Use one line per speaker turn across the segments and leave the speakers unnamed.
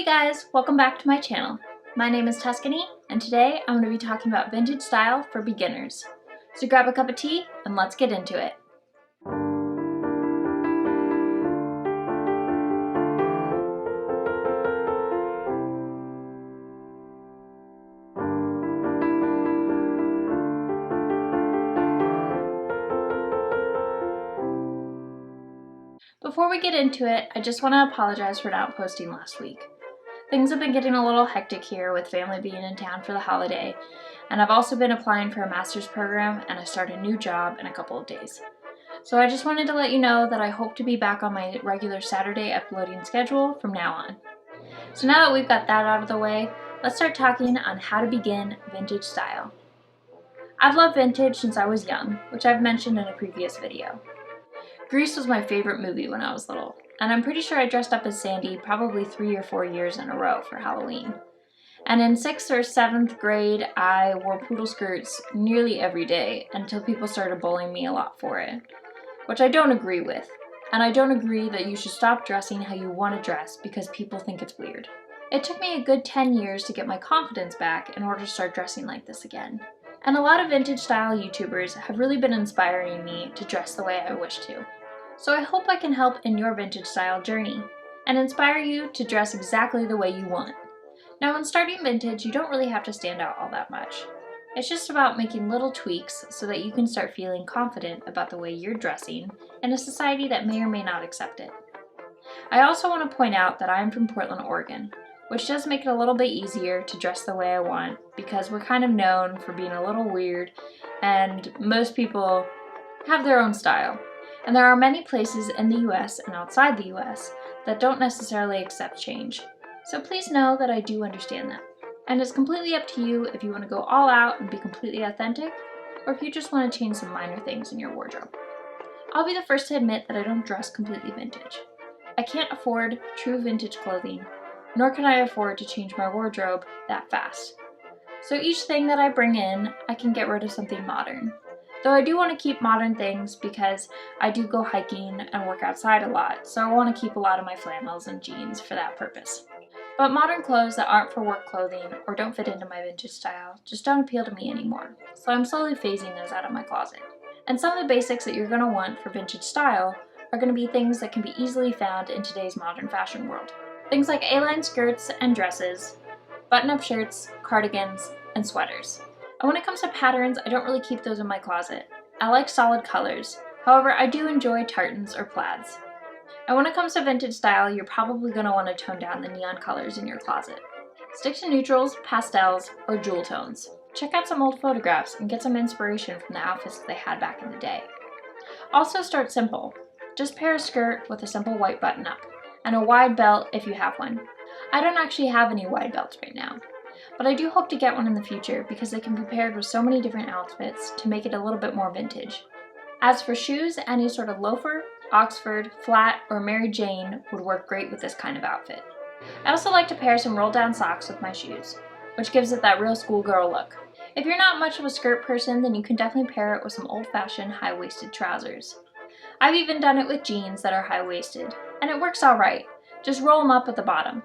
Hey guys, welcome back to my channel. My name is Tuscany, and today I'm going to be talking about vintage style for beginners. So grab a cup of tea and let's get into it. Before we get into it, I just want to apologize for not posting last week. Things have been getting a little hectic here with family being in town for the holiday, and I've also been applying for a master's program and I start a new job in a couple of days. So I just wanted to let you know that I hope to be back on my regular Saturday uploading schedule from now on. So now that we've got that out of the way, let's start talking on how to begin vintage style. I've loved vintage since I was young, which I've mentioned in a previous video. Grease was my favorite movie when I was little, and I'm pretty sure I dressed up as Sandy probably 3 or 4 years in a row for Halloween. And in 6th or 7th grade, I wore poodle skirts nearly every day until people started bullying me a lot for it, which I don't agree with. And I don't agree that you should stop dressing how you want to dress because people think it's weird. It took me a good 10 years to get my confidence back in order to start dressing like this again. And a lot of vintage style YouTubers have really been inspiring me to dress the way I wish to. So I hope I can help in your vintage style journey and inspire you to dress exactly the way you want. Now when starting vintage, you don't really have to stand out all that much. It's just about making little tweaks so that you can start feeling confident about the way you're dressing in a society that may or may not accept it. I also want to point out that I'm from Portland, Oregon, which does make it a little bit easier to dress the way I want because we're kind of known for being a little weird and most people have their own style. And there are many places in the US and outside the US that don't necessarily accept change. So please know that I do understand that. And it's completely up to you if you want to go all out and be completely authentic, or if you just want to change some minor things in your wardrobe. I'll be the first to admit that I don't dress completely vintage. I can't afford true vintage clothing, nor can I afford to change my wardrobe that fast. So each thing that I bring in, I can get rid of something modern. Though I do want to keep modern things because I do go hiking and work outside a lot, so I want to keep a lot of my flannels and jeans for that purpose. But modern clothes that aren't for work clothing or don't fit into my vintage style just don't appeal to me anymore, so I'm slowly phasing those out of my closet. And some of the basics that you're going to want for vintage style are going to be things that can be easily found in today's modern fashion world. Things like A-line skirts and dresses, button-up shirts, cardigans, and sweaters. And when it comes to patterns, I don't really keep those in my closet. I like solid colors. However, I do enjoy tartans or plaids. And when it comes to vintage style, you're probably going to want to tone down the neon colors in your closet. Stick to neutrals, pastels, or jewel tones. Check out some old photographs and get some inspiration from the outfits that they had back in the day. Also start simple. Just pair a skirt with a simple white button-up, and a wide belt if you have one. I don't actually have any wide belts right now, but I do hope to get one in the future because they can be paired with so many different outfits to make it a little bit more vintage. As for shoes, any sort of loafer, Oxford, flat, or Mary Jane would work great with this kind of outfit. I also like to pair some roll-down socks with my shoes, which gives it that real schoolgirl look. If you're not much of a skirt person, then you can definitely pair it with some old-fashioned high-waisted trousers. I've even done it with jeans that are high-waisted, and it works alright. Just roll them up at the bottom.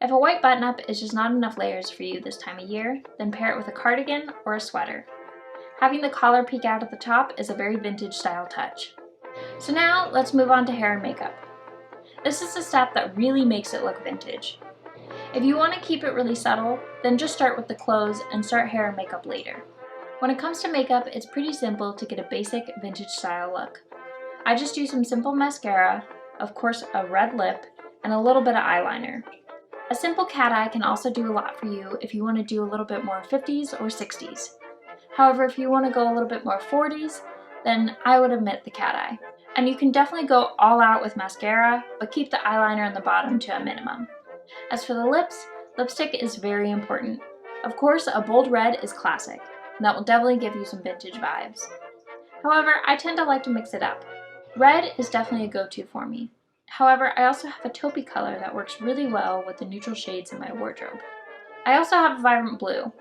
If a white button-up is just not enough layers for you this time of year, then pair it with a cardigan or a sweater. Having the collar peek out at the top is a very vintage style touch. So now, let's move on to hair and makeup. This is the step that really makes it look vintage. If you want to keep it really subtle, then just start with the clothes and start hair and makeup later. When it comes to makeup, it's pretty simple to get a basic vintage style look. I just use some simple mascara, of course a red lip, and a little bit of eyeliner. A simple cat eye can also do a lot for you if you want to do a little bit more 50s or 60s. However, if you want to go a little bit more 40s, then I would omit the cat eye. And you can definitely go all out with mascara, but keep the eyeliner on the bottom to a minimum. As for the lips, lipstick is very important. Of course, a bold red is classic, and that will definitely give you some vintage vibes. However, I tend to like to mix it up. Red is definitely a go-to for me. However, I also have a taupey color that works really well with the neutral shades in my wardrobe. I also have a vibrant blue.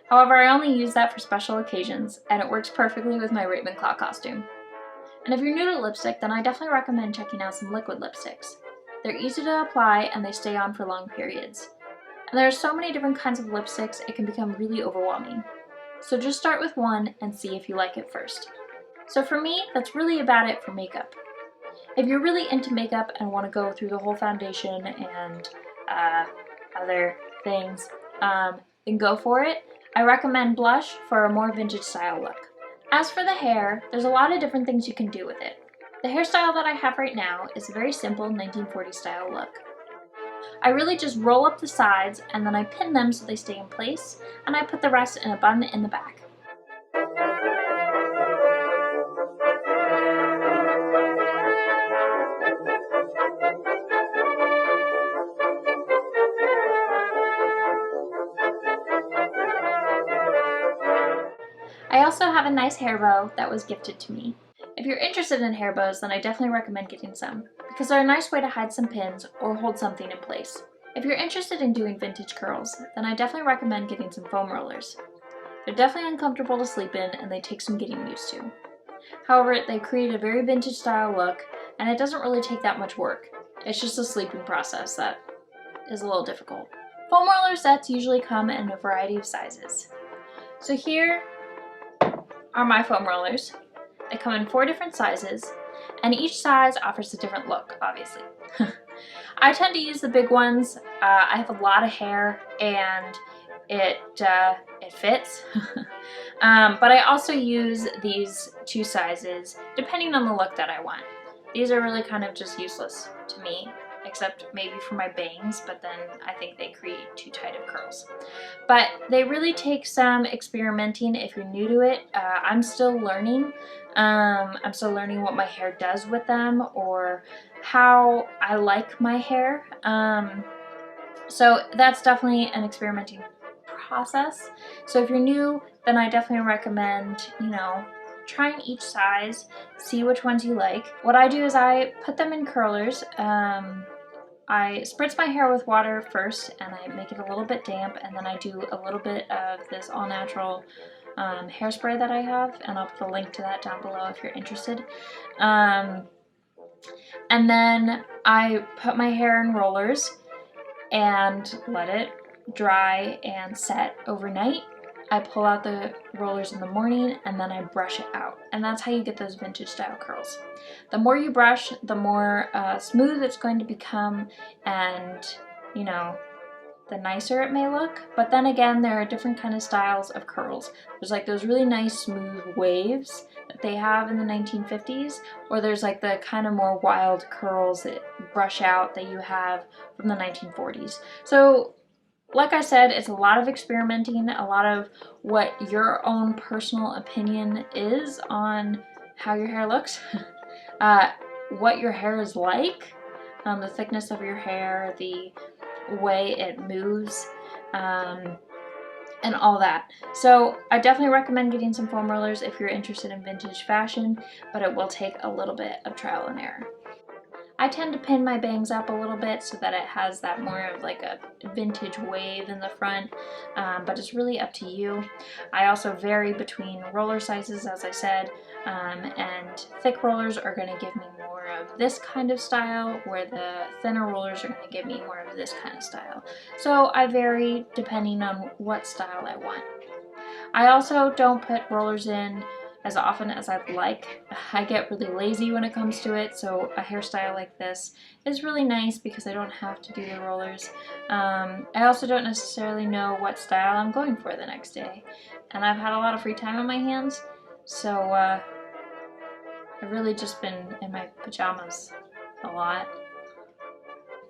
However, I only use that for special occasions, and it works perfectly with my Ravenclaw costume. And if you're new to lipstick, then I definitely recommend checking out some liquid lipsticks. They're easy to apply and they stay on for long periods. And there are so many different kinds of lipsticks, it can become really overwhelming. So just start with one and see if you like it first. So for me, that's really about it for makeup. If you're really into makeup and want to go through the whole foundation and other things, then go for it. I recommend blush for a more vintage style look. As for the hair, there's a lot of different things you can do with it. The hairstyle that I have right now is a very simple 1940s style look. I really just roll up the sides and then I pin them so they stay in place, and I put the rest in a bun in the back. I also have a nice hair bow that was gifted to me. If you're interested in hair bows, then I definitely recommend getting some, because they're a nice way to hide some pins or hold something in place. If you're interested in doing vintage curls, then I definitely recommend getting some foam rollers. They're definitely uncomfortable to sleep in and they take some getting used to. However, they create a very vintage style look and it doesn't really take that much work. It's just a sleeping process that is a little difficult. Foam roller sets usually come in a variety of sizes. So here are my foam rollers. They come in 4 different sizes, and each size offers a different look, obviously. I tend to use the big ones. I have a lot of hair, and it fits. But I also use these 2 sizes, depending on the look that I want. These are really kind of just useless to me, except maybe for my bangs, but then I think they create too tight of curls. But they really take some experimenting if you're new to it. I'm still learning. I'm still learning what my hair does with them or how I like my hair. So that's definitely an experimenting process. So if you're new, then I definitely recommend, trying each size, see which ones you like. What I do is I put them in curlers. I spritz my hair with water first and I make it a little bit damp, and then I do a little bit of this all natural hairspray that I have, and I'll put a link to that down below if you're interested. And then I put my hair in rollers and let it dry and set overnight. I pull out the rollers in the morning and then I brush it out. And that's how you get those vintage style curls. The more you brush, the more smooth it's going to become, and the nicer it may look. But then again, there are different kind of styles of curls. There's like those really nice smooth waves that they have in the 1950s, or there's like the kind of more wild curls that brush out that you have from the 1940s. So like I said, it's a lot of experimenting, a lot of what your own personal opinion is on how your hair looks, what your hair is like, the thickness of your hair, the way it moves, and all that. So I definitely recommend getting some foam rollers if you're interested in vintage fashion, but it will take a little bit of trial and error. I tend to pin my bangs up a little bit so that it has that more of like a vintage wave in the front, but it's really up to you. I also vary between roller sizes, as I said, and thick rollers are going to give me more of this kind of style, where the thinner rollers are going to give me more of this kind of style. So I vary depending on what style I want. I also don't put rollers in as often as I'd like. I get really lazy when it comes to it, so a hairstyle like this is really nice because I don't have to do the rollers. I also don't necessarily know what style I'm going for the next day, and I've had a lot of free time on my hands, so I've really just been in my pajamas a lot.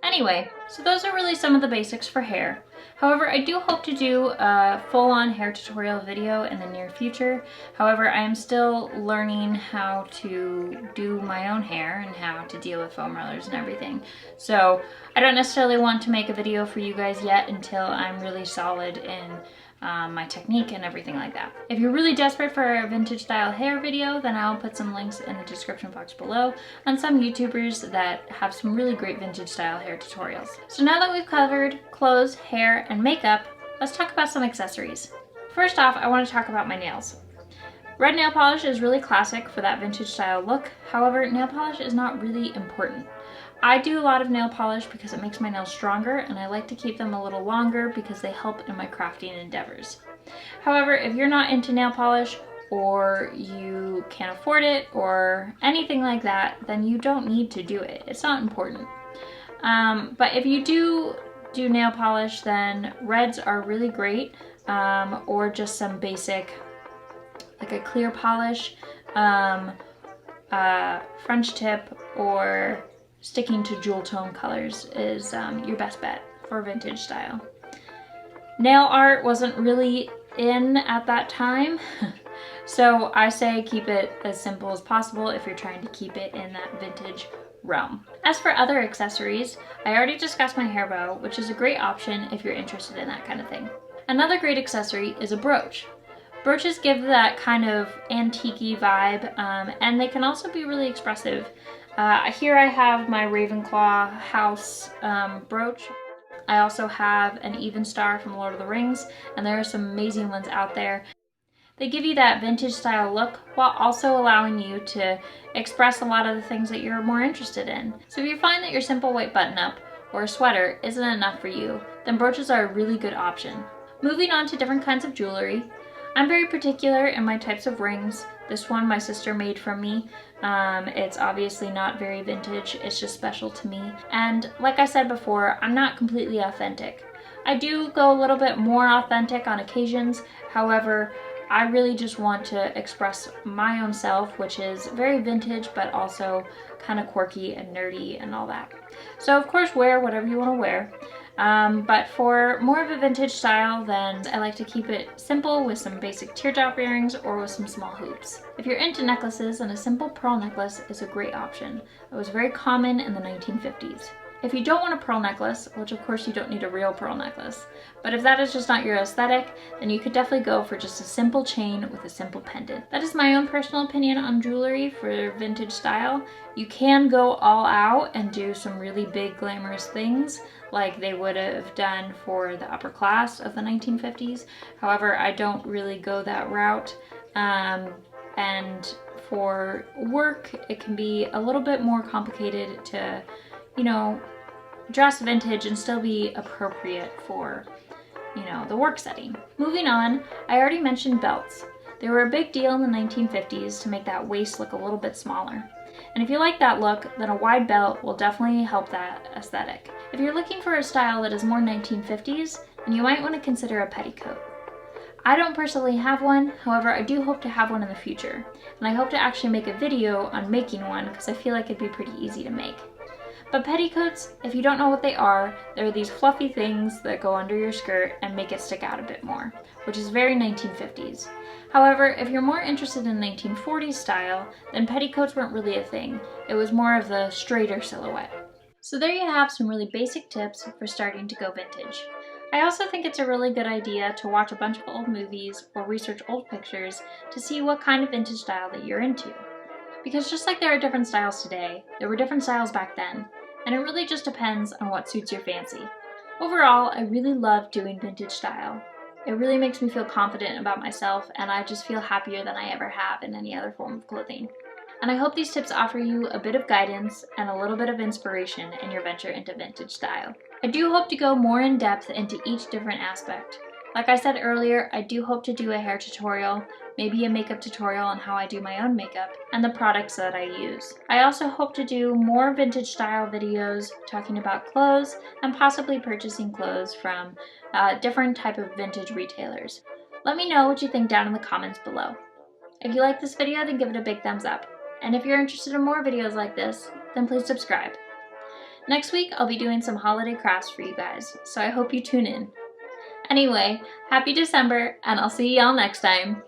Anyway, so those are really some of the basics for hair. However, I do hope to do a full-on hair tutorial video in the near future. However, I am still learning how to do my own hair and how to deal with foam rollers and everything. So I don't necessarily want to make a video for you guys yet until I'm really solid in my technique and everything like that. If you're really desperate for a vintage style hair video, then I'll put some links in the description box below on some YouTubers that have some really great vintage style hair tutorials. So now that we've covered clothes, hair, and makeup, let's talk about some accessories. First off, I want to talk about my nails. Red nail polish is really classic for that vintage style look. However, nail polish is not really important. I do a lot of nail polish because it makes my nails stronger, and I like to keep them a little longer because they help in my crafting endeavors. However, if you're not into nail polish, or you can't afford it, or anything like that, then you don't need to do it. It's not important. But if you do nail polish, then reds are really great, or just some basic, like a clear polish, French tip, or sticking to jewel tone colors is your best bet for vintage style. Nail art wasn't really in at that time, so I say keep it as simple as possible if you're trying to keep it in that vintage realm. As for other accessories, I already discussed my hair bow, which is a great option if you're interested in that kind of thing. Another great accessory is a brooch. Brooches give that kind of antique-y vibe, and they can also be really expressive. Here I have my Ravenclaw house brooch. I also have an Even Star from Lord of the Rings, and there are some amazing ones out there. They give you that vintage style look while also allowing you to express a lot of the things that you're more interested in. So if you find that your simple white button-up or a sweater isn't enough for you, then brooches are a really good option. Moving on to different kinds of jewelry, I'm very particular in my types of rings. This one my sister made for me. It's obviously not very vintage, it's just special to me. And like I said before, I'm not completely authentic. I do go a little bit more authentic on occasions, however, I really just want to express my own self, which is very vintage, but also kind of quirky and nerdy and all that. So of course wear whatever you want to wear. But for more of a vintage style, then I like to keep it simple with some basic teardrop earrings or with some small hoops. If you're into necklaces, then a simple pearl necklace is a great option. It was very common in the 1950s. If you don't want a pearl necklace, which of course you don't need a real pearl necklace, but if that is just not your aesthetic, then you could definitely go for just a simple chain with a simple pendant. That is my own personal opinion on jewelry for vintage style. You can go all out and do some really big glamorous things like they would have done for the upper class of the 1950s. However, I don't really go that route. And for work, it can be a little bit more complicated to, you know, dress vintage and still be appropriate for, you know, the work setting. Moving on, I already mentioned belts. They were a big deal in the 1950s to make that waist look a little bit smaller. And if you like that look, then a wide belt will definitely help that aesthetic. If you're looking for a style that is more 1950s, then you might want to consider a petticoat. I don't personally have one, however I do hope to have one in the future. And I hope to actually make a video on making one because I feel like it'd be pretty easy to make. But petticoats, if you don't know what they are, they're these fluffy things that go under your skirt and make it stick out a bit more, which is very 1950s. However, if you're more interested in 1940s style, then petticoats weren't really a thing. It was more of the straighter silhouette. So there you have some really basic tips for starting to go vintage. I also think it's a really good idea to watch a bunch of old movies or research old pictures to see what kind of vintage style that you're into. Because just like there are different styles today, there were different styles back then, and it really just depends on what suits your fancy. Overall, I really love doing vintage style. It really makes me feel confident about myself, and I just feel happier than I ever have in any other form of clothing. And I hope these tips offer you a bit of guidance and a little bit of inspiration in your venture into vintage style. I do hope to go more in depth into each different aspect. Like I said earlier, I do hope to do a hair tutorial, maybe a makeup tutorial on how I do my own makeup, and the products that I use. I also hope to do more vintage style videos talking about clothes and possibly purchasing clothes from different type of vintage retailers. Let me know what you think down in the comments below. If you like this video, then give it a big thumbs up. And if you're interested in more videos like this, then please subscribe. Next week, I'll be doing some holiday crafts for you guys, so I hope you tune in. Anyway, happy December, and I'll see y'all next time.